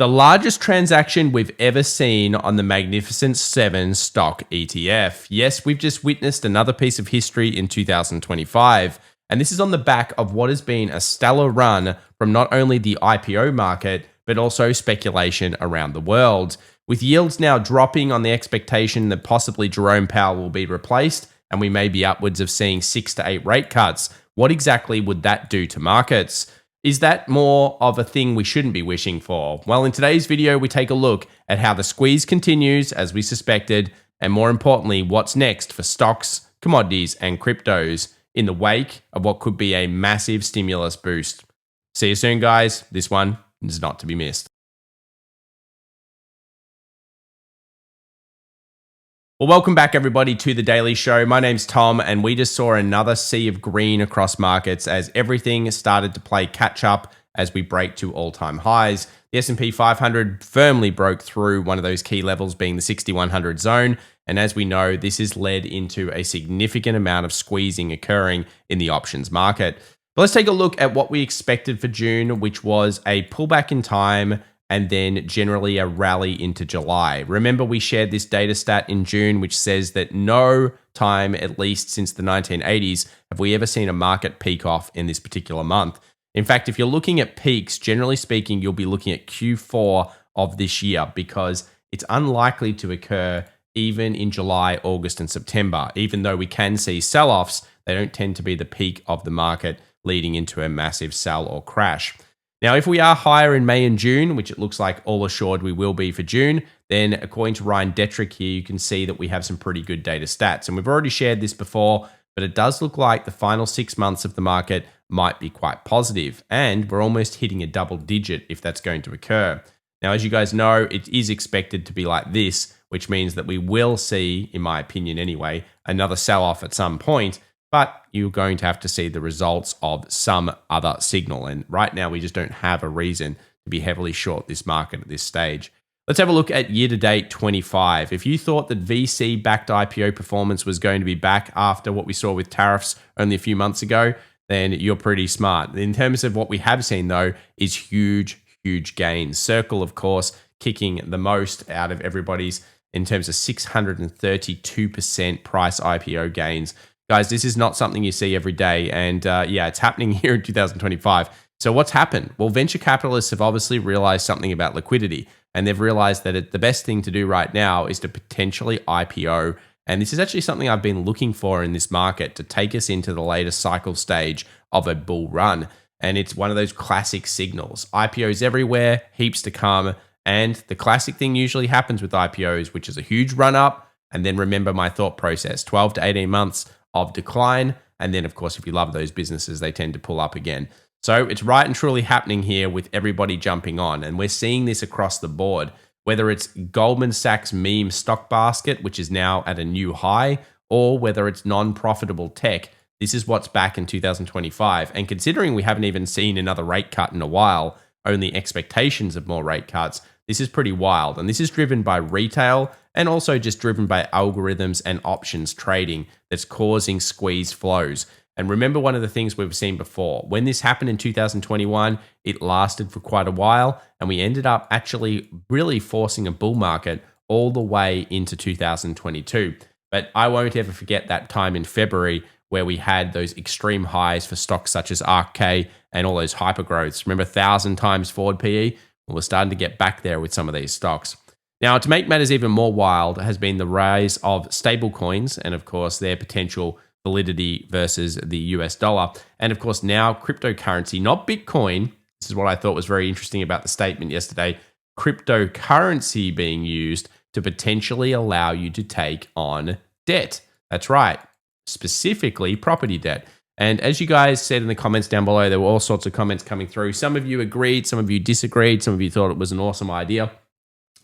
The largest transaction we've ever seen on the Magnificent 7 stock ETF. Yes, we've just witnessed another piece of history in 2025. And this is on the back of what has been a stellar run from not only the IPO market, but also speculation around the world. With yields now dropping on the expectation that possibly Jerome Powell will be replaced, and we may be upwards of seeing 6 to 8 rate cuts, what exactly would that do to markets? Is that more of a thing we shouldn't be wishing for? Well, in today's video, we take a look at how the squeeze continues, as we suspected, and more importantly, what's next for stocks, commodities, and cryptos in the wake of what could be a massive stimulus boost. See you soon, guys. This one is not to be missed. Well, welcome back, everybody, to The Daily Show. My name's Tom, and we just saw another sea of green across markets as everything started to play catch-up as we break to all-time highs. The S&P 500 firmly broke through one of those key levels, being the 6100 zone, and as we know, this has led into a significant amount of squeezing occurring in the options market. But let's take a look at what we expected for June, which was a pullback in time and then generally a rally into July. Remember, we shared this data stat in June, which says that no time, at least since the 1980s, have we ever seen a market peak off in this particular month. In fact, if you're looking at peaks, generally speaking, you'll be looking at Q4 of this year because it's unlikely to occur even in July, August, and September. Even though we can see sell-offs, they don't tend to be the peak of the market leading into a massive sell or crash. Now, if we are higher in May and June, which it looks like all assured we will be for June, then according to Ryan Detrick here, you can see that we have some pretty good data stats. And we've already shared this before, but it does look like the final 6 months of the market might be quite positive. And we're almost hitting a double digit if that's going to occur. Now, as you guys know, it is expected to be like this, which means that we will see, in my opinion anyway, another sell-off at some point. But you're going to have to see the results of some other signal. And right now, we just don't have a reason to be heavily short this market at this stage. Let's have a look at year-to-date 25. If you thought that VC-backed IPO performance was going to be back after what we saw with tariffs only a few months ago, then you're pretty smart. In terms of what we have seen, though, is huge gains. Circle, of course, kicking the most out of everybody's in terms of 632% price IPO gains. Guys, this is not something you see every day. And yeah, it's happening here in 2025. So what's happened? Well, venture capitalists have obviously realized something about liquidity. And they've realized that the best thing to do right now is to potentially IPO. And this is actually something I've been looking for in this market to take us into the latest cycle stage of a bull run. And it's one of those classic signals. IPOs everywhere, heaps to come. And the classic thing usually happens with IPOs, which is a huge run up. And then remember my thought process, 12 to 18 months of decline. And then, of course, if you love those businesses, they tend to pull up again. So it's right and truly happening here with everybody jumping on. And we're seeing this across the board, whether it's Goldman Sachs meme stock basket, which is now at a new high, or whether it's non-profitable tech. This is what's back in 2025. And considering we haven't even seen another rate cut in a while, only expectations of more rate cuts, this is pretty wild. And this is driven by retail and also just driven by algorithms and options trading that's causing squeeze flows. And remember one of the things we've seen before, when this happened in 2021, it lasted for quite a while and we ended up actually really forcing a bull market all the way into 2022. But I won't ever forget that time in February where we had those extreme highs for stocks such as ARK and all those hypergrowths. Remember 1,000 times forward PE? Well, we're starting to get back there with some of these stocks. Now, to make matters even more wild has been the rise of stablecoins and, of course, their potential validity versus the US dollar. And, of course, now cryptocurrency, not Bitcoin. This is what I thought was very interesting about the statement yesterday. Cryptocurrency being used to potentially allow you to take on debt. That's right, specifically property debt. And as you guys said in the comments down below, there were all sorts of comments coming through. Some of you agreed, some of you disagreed, some of you thought it was an awesome idea.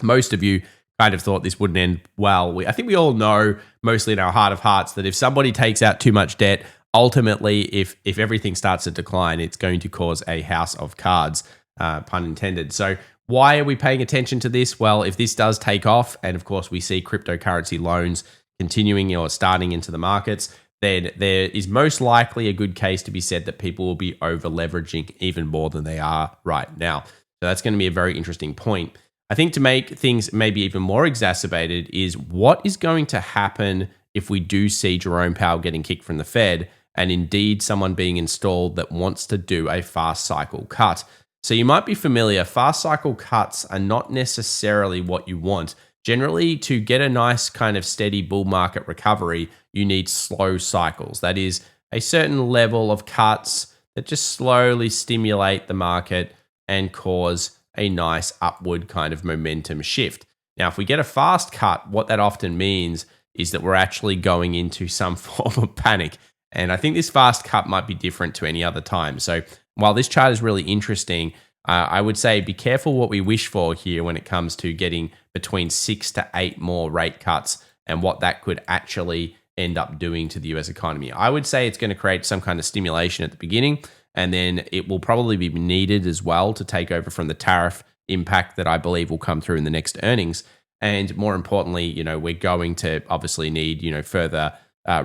Most of you kind of thought this wouldn't end well. I think we all know, mostly in our heart of hearts, that if somebody takes out too much debt, ultimately, if everything starts to decline, it's going to cause a house of cards, pun intended. So why are we paying attention to this? Well, if this does take off, and of course we see cryptocurrency loans continuing or starting into the markets, then there is most likely a good case to be said that people will be over leveraging even more than they are right now. So that's going to be a very interesting point. I think to make things maybe even more exacerbated is what is going to happen if we do see Jerome Powell getting kicked from the Fed and indeed someone being installed that wants to do a fast cycle cut. So you might be familiar, fast cycle cuts are not necessarily what you want. Generally, to get a nice kind of steady bull market recovery, you need slow cycles. That is a certain level of cuts that just slowly stimulate the market and cause a nice upward kind of momentum shift. Now, if we get a fast cut, what that often means is that we're actually going into some form of panic. And I think this fast cut might be different to any other time. So while this chart is really interesting, I would say be careful what we wish for here when it comes to getting between 6 to 8 more rate cuts and what that could actually end up doing to the US economy. I would say it's going to create some kind of stimulation at the beginning, and then it will probably be needed as well to take over from the tariff impact that I believe will come through in the next earnings. And more importantly, we're going to obviously need, further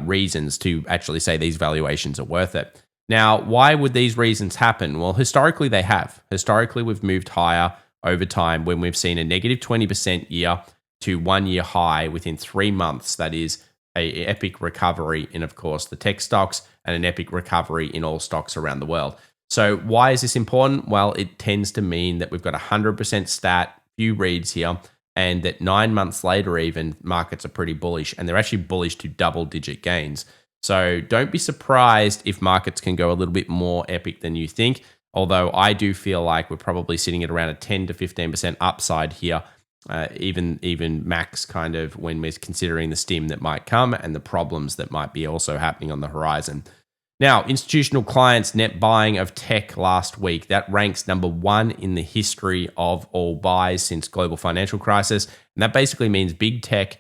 reasons to actually say these valuations are worth it. Now, why would these reasons happen? Well, historically they have. Historically, we've moved higher over time when we've seen a negative 20% year to 1 year high within 3 months. That is a epic recovery in, of course, the tech stocks and an epic recovery in all stocks around the world. So why is this important? Well, it tends to mean that we've got 100% stat, few reads here, and that 9 months later even, markets are pretty bullish, and they're actually bullish to double-digit gains. So don't be surprised if markets can go a little bit more epic than you think, although I do feel like we're probably sitting at around a 10 to 15% upside here, even max kind of when we're considering the stim that might come and the problems that might be also happening on the horizon. Now, institutional clients net buying of tech last week, that ranks number 1 in the history of all buys since global financial crisis. And that basically means big tech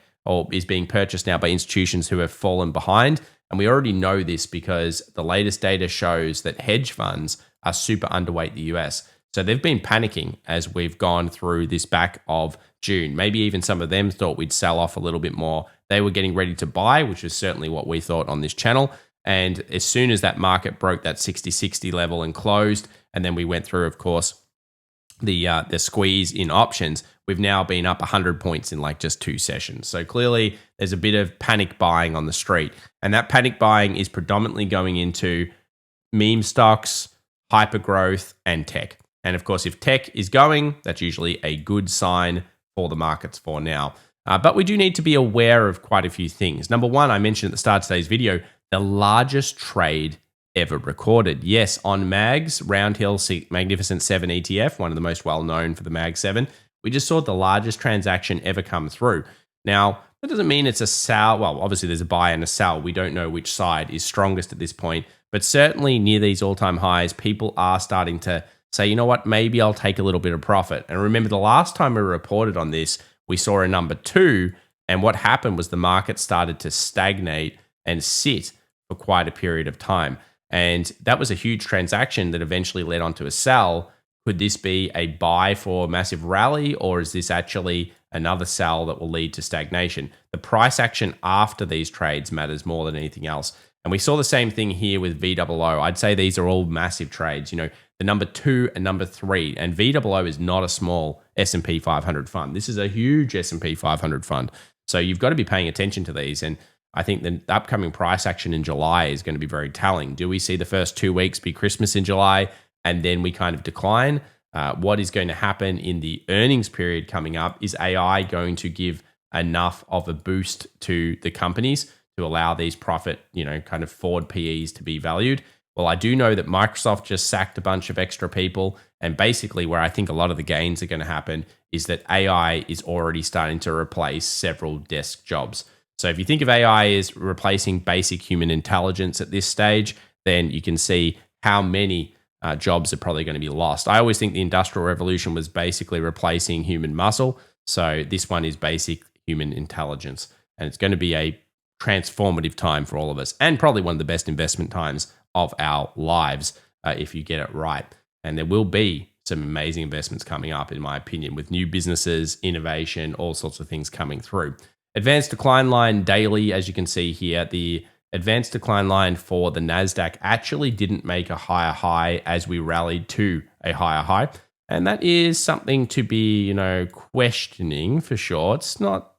is being purchased now by institutions who have fallen behind. And we already know this because the latest data shows that hedge funds are super underweight the US. So they've been panicking as we've gone through this back of June. Maybe even some of them thought we'd sell off a little bit more. They were getting ready to buy, which is certainly what we thought on this channel. And as soon as that market broke that 60-60 level and closed, and then we went through, of course, the squeeze in options, we've now been up 100 points in like just 2 sessions. So clearly there's a bit of panic buying on the street. And that panic buying is predominantly going into meme stocks, hyper growth, and tech. And of course, if tech is going, that's usually a good sign for the markets for now. But we do need to be aware of quite a few things. Number 1, I mentioned at the start of today's video, the largest trade ever recorded. Yes, on MAG's Roundhill Magnificent 7 ETF, one of the most well-known for the MAG 7, we just saw the largest transaction ever come through. Now, that doesn't mean it's a sell. Well, obviously there's a buy and a sell. We don't know which side is strongest at this point, but certainly near these all-time highs, people are starting to say, you know what, maybe I'll take a little bit of profit. And remember, the last time we reported on this, we saw a number 2, and what happened was the market started to stagnate and sit for quite a period of time. And that was a huge transaction that eventually led on to a sell. Could this be a buy for a massive rally, or is this actually another sell that will lead to stagnation? The price action after these trades matters more than anything else. And we saw the same thing here with VOO. I'd say these are all massive trades. The number 2 and number 3, and VOO is not a small S&P 500 fund. This is a huge S&P 500 fund. So you've got to be paying attention to these. And I think the upcoming price action in July is going to be very telling. Do we see the first 2 weeks be Christmas in July and then we kind of decline? What is going to happen in the earnings period coming up? Is AI going to give enough of a boost to the companies to allow these profit, kind of forward PEs to be valued? Well, I do know that Microsoft just sacked a bunch of extra people. And basically where I think a lot of the gains are going to happen is that AI is already starting to replace several desk jobs. So if you think of AI as replacing basic human intelligence at this stage, then you can see how many jobs are probably going to be lost. I always think the Industrial Revolution was basically replacing human muscle. So this one is basic human intelligence. And it's going to be a transformative time for all of us, and probably one of the best investment times of our lives if you get it right. And there will be some amazing investments coming up, in my opinion, with new businesses, innovation, all sorts of things coming through. Advanced decline line daily, as you can see here, the advanced decline line for the NASDAQ actually didn't make a higher high as we rallied to a higher high. And that is something to be, questioning for sure. It's not,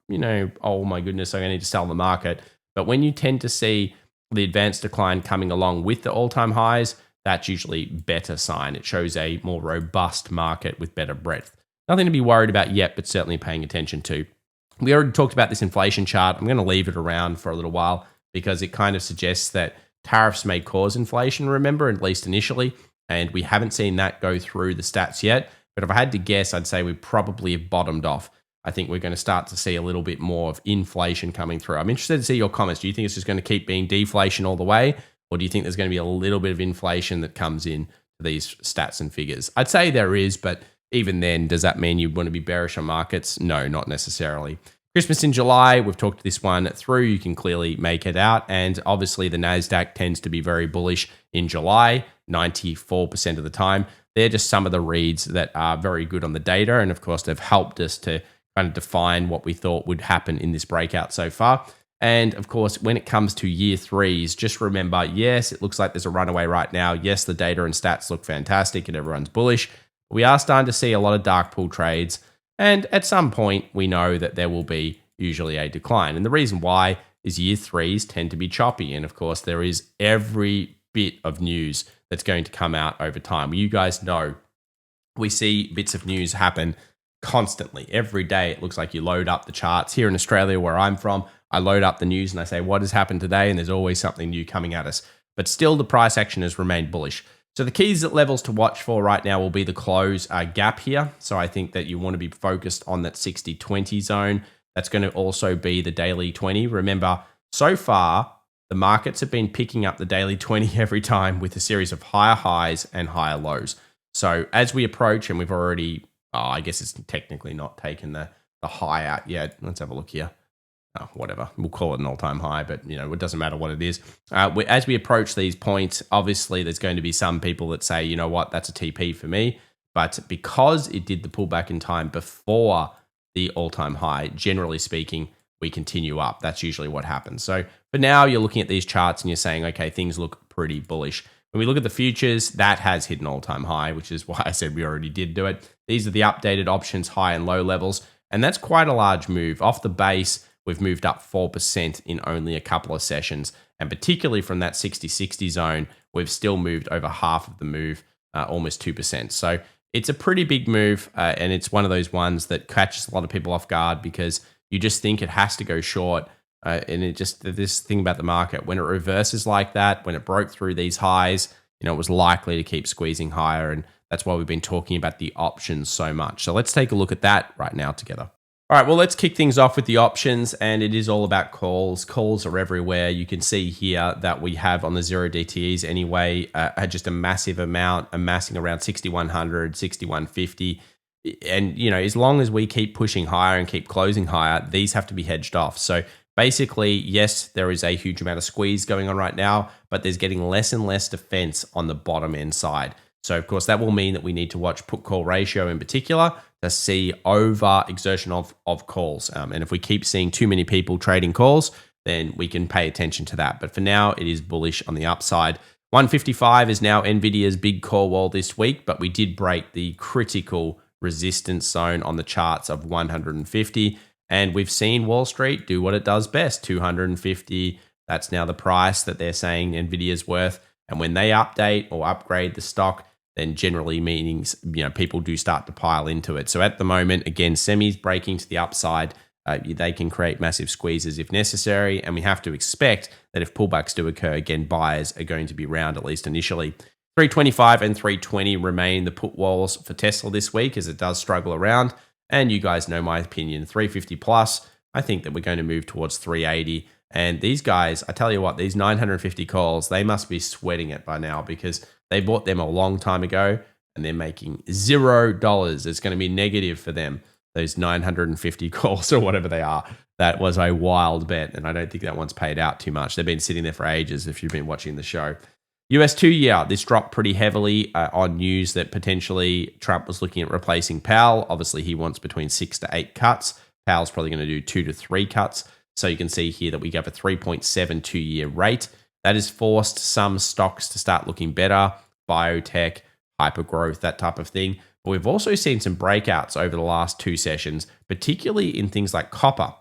oh my goodness, I need to sell the market. But when you tend to see the advanced decline coming along with the all-time highs, that's usually better sign. It shows a more robust market with better breadth. Nothing to be worried about yet, but certainly paying attention to. We already talked about this inflation chart. I'm going to leave it around for a little while because it kind of suggests that tariffs may cause inflation, remember, at least initially. And we haven't seen that go through the stats yet. But if I had to guess, I'd say we probably have bottomed off. I think we're going to start to see a little bit more of inflation coming through. I'm interested to see your comments. Do you think it's just going to keep being deflation all the way? Or do you think there's going to be a little bit of inflation that comes in to these stats and figures? I'd say there is, but even then, does that mean you want to be bearish on markets? No, not necessarily. Christmas in July, we've talked this one through. You can clearly make it out. And obviously, the NASDAQ tends to be very bullish in July, 94% of the time. They're just some of the reads that are very good on the data. And of course, they've helped us to kind of define what we thought would happen in this breakout so far. And of course, when it comes to year threes, just remember, yes, it looks like there's a runaway right now. Yes, the data and stats look fantastic and everyone's bullish. We are starting to see a lot of dark pool trades. And at some point, we know that there will be usually a decline. And the reason why is year threes tend to be choppy. And of course, there is every bit of news that's going to come out over time. You guys know we see bits of news happen constantly. Every day, it looks like you load up the charts. Here in Australia, where I'm from, I load up the news and I say, what has happened today? And there's always something new coming at us. But still, the price action has remained bullish. So the keys levels to watch for right now will be the close gap here. So I think that you want to be focused on that 60-20 zone. That's going to also be the daily 20. Remember, so far, the markets have been picking up the daily 20 every time with a series of higher highs and higher lows. So as we approach, and we've already, I guess it's technically not taken the high out yet. Let's have a look here. Oh, whatever. We'll call it an all-time high, but it doesn't matter what it is. As we approach these points, obviously there's going to be some people that say, you know what, that's a TP for me. But because it did the pullback in time before the all-time high, generally speaking, we continue up. That's usually what happens. So for now, you're looking at these charts and you're saying, okay, things look pretty bullish. When we look at the futures, that has hit an all-time high, which is why I said we already did do it. These are the updated options, high and low levels. And that's quite a large move. Off the base, we've moved up 4% in only a couple of sessions. And particularly from that 60-60 zone, we've still moved over half of the move, almost 2%. So it's a pretty big move. And it's one of those ones that catches a lot of people off guard because you just think it has to go short. And it just, this thing about the market, when it reverses like that, when it broke through these highs, it was likely to keep squeezing higher. And that's why we've been talking about the options so much. So let's take a look at that right now together. All right, well, let's kick things off with the options, and it is all about calls. Calls are everywhere. You can see here that we have on the 0 DTEs anyway, just a massive amount, amassing around 6,100, 6,150. And, as long as we keep pushing higher and keep closing higher, these have to be hedged off. So basically, yes, there is a huge amount of squeeze going on right now, but there's getting less and less defense on the bottom end side. So, of course, that will mean that we need to watch put-call ratio in particular to see over exertion of calls. And if we keep seeing too many people trading calls, then we can pay attention to that. But for now, it is bullish on the upside. 155 is now NVIDIA's big call wall this week, but we did break the critical resistance zone on the charts of 150. And we've seen Wall Street do what it does best, 250. That's now the price that they're saying NVIDIA's worth. And when they update or upgrade the stock, then generally meanings, people do start to pile into it. So at the moment, again, semis breaking to the upside, they can create massive squeezes if necessary. And we have to expect that if pullbacks do occur, again, buyers are going to be round, at least initially. 325 and 320 remain the put walls for Tesla this week as it does struggle around. And you guys know my opinion, 350 plus, I think that we're going to move towards 380. And these guys, I tell you what, these 950 calls, they must be sweating it by now because they bought them a long time ago and they're making $0. It's going to be negative for them, those 950 calls or whatever they are. That was a wild bet, and I don't think that one's paid out too much. They've been sitting there for ages if you've been watching the show. US 2-year, this dropped pretty heavily on news that potentially Trump was looking at replacing Powell. Obviously, he wants between 6 to 8 cuts. Powell's probably going to do 2 to 3 cuts. So you can see here that we have a 3.7 2-year rate. That has forced some stocks to start looking better, biotech, hypergrowth, that type of thing. But we've also seen some breakouts over the last 2 sessions, particularly in things like copper,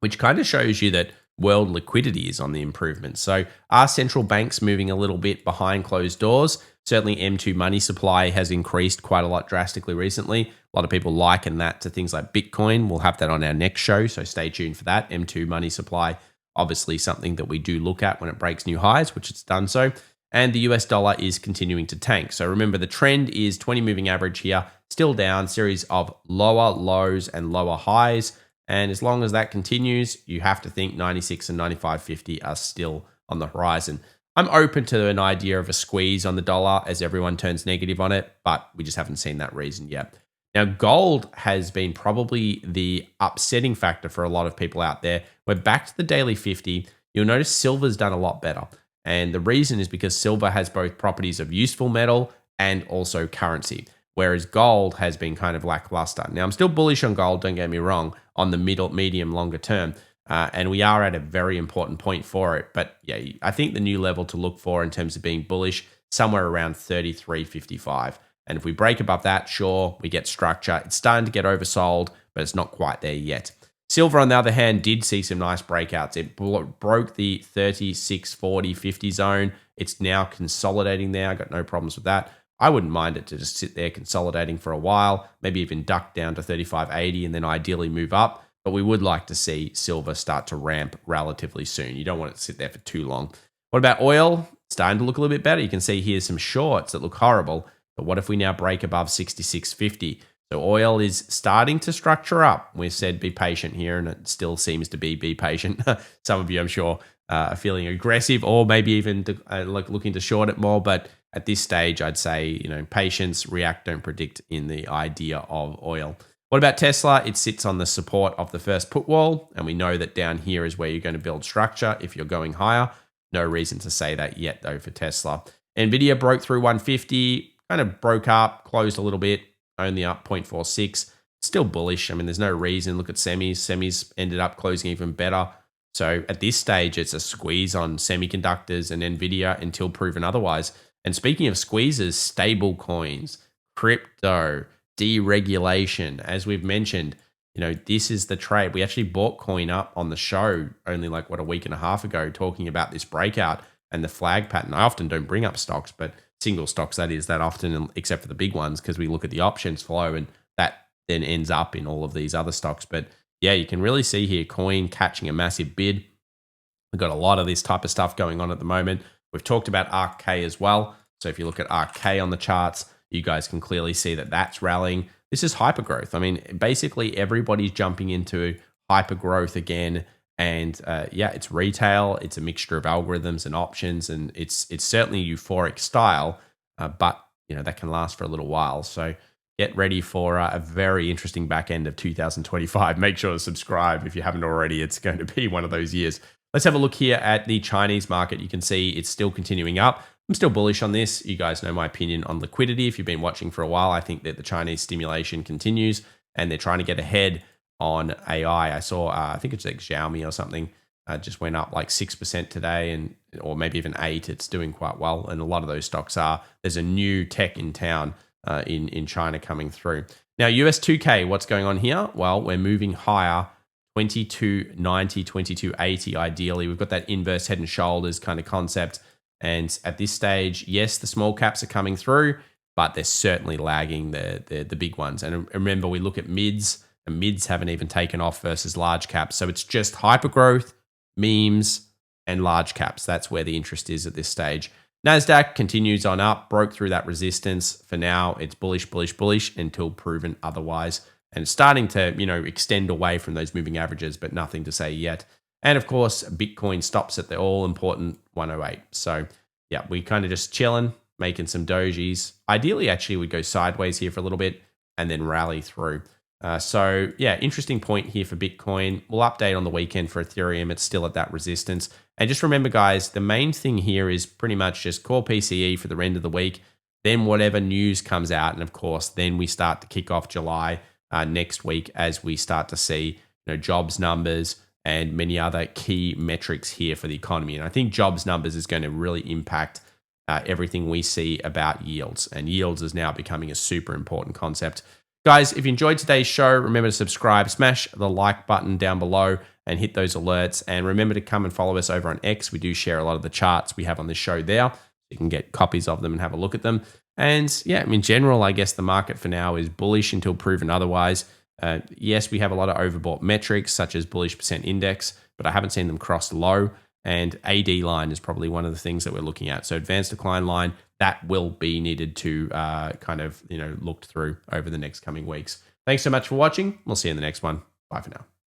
which kind of shows you that world liquidity is on the improvement. So are central banks moving a little bit behind closed doors? Certainly M2 money supply has increased quite a lot drastically recently. A lot of people liken that to things like Bitcoin. We'll have that on our next show, so stay tuned for that. M2 money supply, obviously something that we do look at when it breaks new highs, which it's done so. And the US dollar is continuing to tank. So remember, the trend is 20 moving average here, still down, series of lower lows and lower highs. And as long as that continues, you have to think 96 and 95.50 are still on the horizon. I'm open to an idea of a squeeze on the dollar as everyone turns negative on it, but we just haven't seen that reason yet. Now, gold has been probably the upsetting factor for a lot of people out there. We're back to the daily 50. You'll notice silver's done a lot better. And the reason is because silver has both properties of useful metal and also currency, whereas gold has been kind of lackluster. Now, I'm still bullish on gold, don't get me wrong, on the medium, longer term. And we are at a very important point for it. But yeah, I think the new level to look for in terms of being bullish, somewhere around 33.55. And if we break above that, sure, we get structure. It's starting to get oversold, but it's not quite there yet. Silver, on the other hand, did see some nice breakouts. It broke the 36.40.50 zone. It's now consolidating there. I got no problems with that. I wouldn't mind it to just sit there consolidating for a while, maybe even duck down to 35.80 and then ideally move up. But we would like to see silver start to ramp relatively soon. You don't want it to sit there for too long. What about oil? Starting to look a little bit better. You can see here some shorts that look horrible. But what if we now break above 66.50? So oil is starting to structure up. We said be patient here, and it still seems to be patient. Some of you, I'm sure, are feeling aggressive or maybe even looking to short it more. But at this stage, I'd say, patience, react, don't predict in the idea of oil. What about Tesla? It sits on the support of the first put wall, and we know that down here is where you're going to build structure if you're going higher. No reason to say that yet, though, for Tesla. Nvidia broke through 150, kind of broke up, closed a little bit, only up 0.46. Still bullish. I mean, there's no reason. Look at semis. Semis ended up closing even better. So at this stage, it's a squeeze on semiconductors and Nvidia until proven otherwise. And speaking of squeezes, stable coins, crypto, deregulation, as we've mentioned, this is the trade. We actually bought coin up on the show only a week and a half ago, talking about this breakout and the flag pattern. I often don't bring up stocks, but single stocks, that is, that often, except for the big ones, because we look at the options flow and that then ends up in all of these other stocks. But yeah, you can really see here coin catching a massive bid. We've got a lot of this type of stuff going on at the moment. We've talked about ARK as well. So if you look at ARK on the charts, you guys can clearly see that that's rallying. This is hypergrowth. I mean, basically everybody's jumping into hypergrowth again. And it's retail. It's a mixture of algorithms and options, and it's certainly euphoric style, but that can last for a little while. So get ready for a very interesting back end of 2025. Make sure to subscribe if you haven't already. It's going to be one of those years. Let's have a look here at the Chinese market. You can see it's still continuing up. I'm still bullish on this. You guys know my opinion on liquidity. If you've been watching for a while, I think that the Chinese stimulation continues, and they're trying to get ahead on AI. I saw, I think it's like Xiaomi or something, just went up like 6% today, or maybe even 8%. It's doing quite well, and a lot of those stocks are. There's a new tech in town in China coming through. Now, US 2K, what's going on here? Well, we're moving higher, 2290, 2280 ideally. We've got that inverse head and shoulders kind of concept. And at this stage, yes, the small caps are coming through, but they're certainly lagging the big ones. And remember, we look at mids, and mids haven't even taken off versus large caps. So it's just hypergrowth, memes, and large caps. That's where the interest is at this stage. NASDAQ continues on up, broke through that resistance. For now, it's bullish, bullish, bullish until proven otherwise. And it's starting to, extend away from those moving averages, but nothing to say yet. And of course, Bitcoin stops at the all-important 108. So yeah, we kind of just chilling, making some dojis. Ideally, actually, we'd go sideways here for a little bit and then rally through. So yeah, interesting point here for Bitcoin. We'll update on the weekend for Ethereum. It's still at that resistance. And just remember, guys, the main thing here is pretty much just core PCE for the end of the week. Then whatever news comes out. And of course, then we start to kick off July next week as we start to see jobs numbers and many other key metrics here for the economy. And I think jobs numbers is going to really impact everything we see about yields. And yields is now becoming a super important concept. Guys, if you enjoyed today's show, remember to subscribe, smash the like button down below and hit those alerts. And remember to come and follow us over on X. We do share a lot of the charts we have on this show there. You can get copies of them and have a look at them. And yeah, in general, I guess the market for now is bullish until proven otherwise. Yes, we have a lot of overbought metrics such as bullish percent index, but I haven't seen them cross low. And AD line is probably one of the things that we're looking at. So advanced decline line, that will be needed to kind of looked through over the next coming weeks. Thanks so much for watching. We'll see you in the next one. Bye for now.